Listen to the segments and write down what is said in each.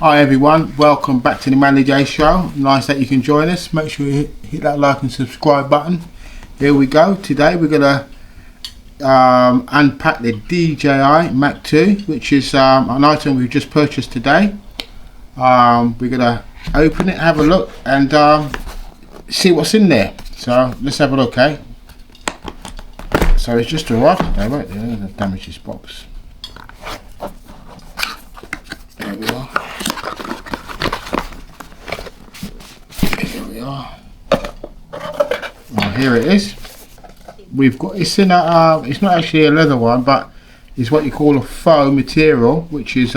Hi everyone, welcome back to the Mallyj show. Nice that you can join us. Make sure you hit that like and subscribe button. Here we go. Today we're going to unpack the Dji Mic 2, which is an item we've just purchased today. We're going to open it, have a look and see what's in there. So let's have a look, eh? So it's just arrived today, right there. I've damaged this box. There we are. Well, here it is. We've got it's in a it's not actually a leather one, but it's what you call a faux material, which is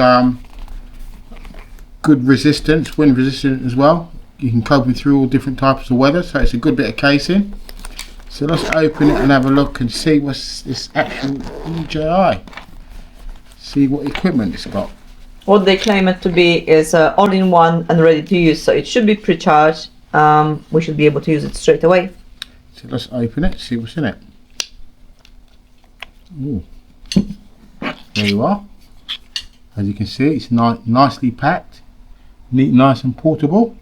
good resistance, wind resistant as well. You can cope with through all different types of weather, so it's a good bit of casing. So let's open it and have a look and see what's this actual Dji. See what equipment it's got. What they claim it to be is all-in-one and ready to use, so it should be pre-charged. We should be able to use it straight away. So let's open it, see what's in it. Ooh. There you are. As you can see, it's nicely packed, neat, nice and portable.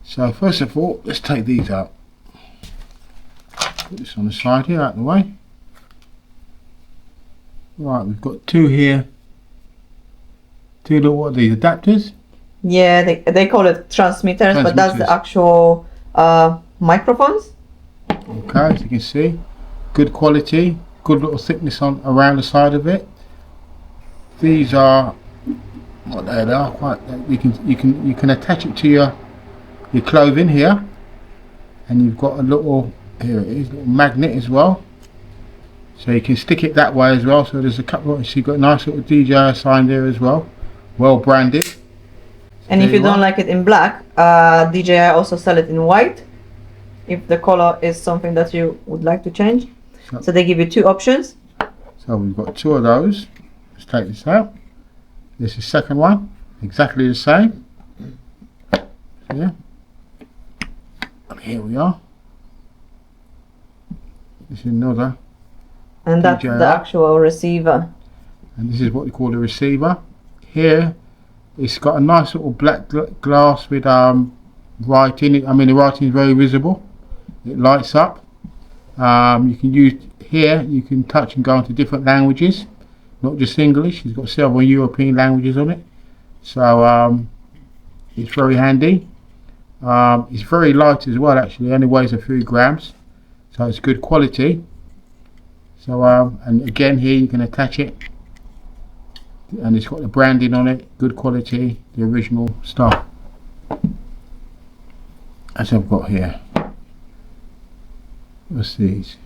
So first of all, let's take these out. Put this on the side here, out of the way. Right, we've got two here. Two little, what are these, adapters? Yeah, they call it transmitters, but that's the actual microphones. Okay, as you can see, good quality, good little thickness on around the side of it. These are what they are. Quite. You can attach it to your clothing here, and you've got a little, here it is, little magnet as well. So you can stick it that way as well. So there's a couple of, so you've got a nice little Dji sign there as well, well branded. And if you don't like it in black, Dji also sell it in white, if the color is something that you would like to change. So they give you two options. So we've got two of those. Let's take this out. This is the second one, exactly the same. Yeah. And here we are. This is another. And that's the actual receiver. And this is what we call the receiver. Here, it's got a nice little black glass with writing. I mean, the writing is very visible. It lights up. You can use here. You can touch and go into different languages, not just English. It's got several European languages on it, so it's very handy. It's very light as well. Actually, it only weighs a few grams, so it's good quality. So and again, here you can attach it. And it's got the branding on it, good quality, the original stuff. As I've got here. What's these?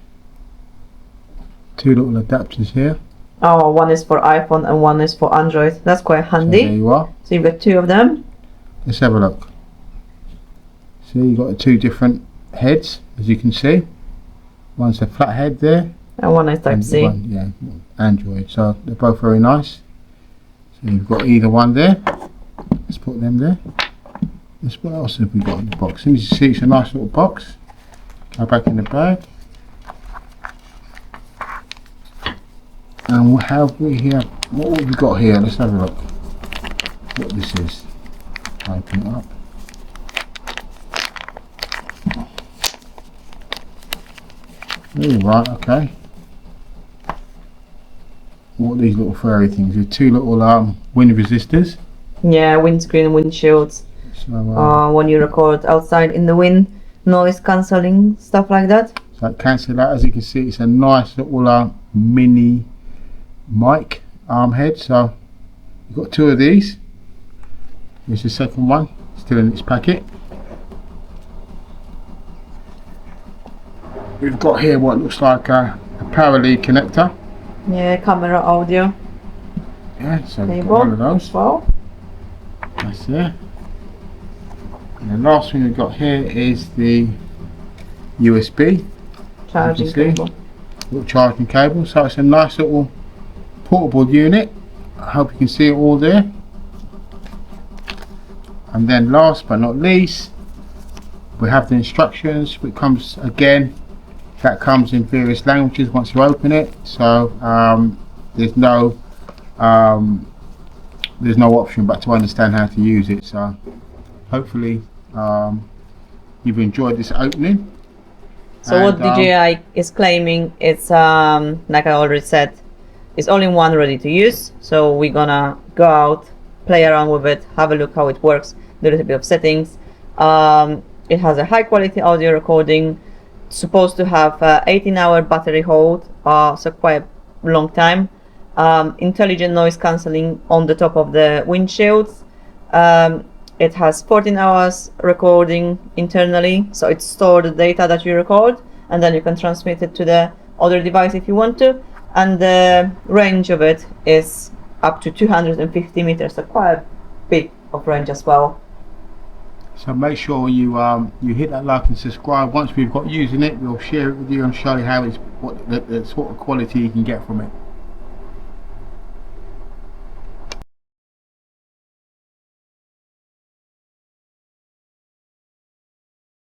Two little adapters here. Oh, one is for iPhone and one is for Android. That's quite handy. So there you are. So you've got two of them. Let's have a look. See, you've got the two different heads, as you can see. One's a flat head there. And one is Type-C. Yeah, Android. So they're both very nice. So you've got either one there. Let's put them there. What else have we got in the box? As you see, it's a nice little box. Go back in the bag. And what have we here? What have we got here? Let's have a look. What this is. Open it up. Right, okay. What are these little furry things? They're two little wind resistors. Yeah, windscreen, windshields. So when you record outside in the wind, noise cancelling, stuff like that. So it cancel that. As you can see, it's a nice little mini mic arm head. So you've got two of these. Here's the second one, still in its packet. We've got here what looks like a power lead connector. Yeah, camera, audio. Yeah, so we've got one of those. Well, that's there. And the last thing we've got here is the USB charging cable. Little charging cable. So it's a nice little portable unit. I hope you can see it all there. And then last but not least, we have the instructions, which comes again. That comes in various languages once you open it. So there's no there's no option but to understand how to use it. So hopefully you've enjoyed this opening. So what DJI is claiming, it's like I already said, it's all-in-one, ready to use. So we're gonna go out, play around with it, have a look how it works, do a little bit of settings. It has a high quality audio recording, supposed to have 18-hour battery hold, so quite a long time. Intelligent noise cancelling on the top of the windshields. It has 14 hours recording internally, so it stores the data that you record and then you can transmit it to the other device if you want to. And the range of it is up to 250 meters, so quite a bit of range as well. So make sure you hit that like and subscribe. Once we've got using it, we'll share it with you and show you how it's what the sort of quality you can get from it.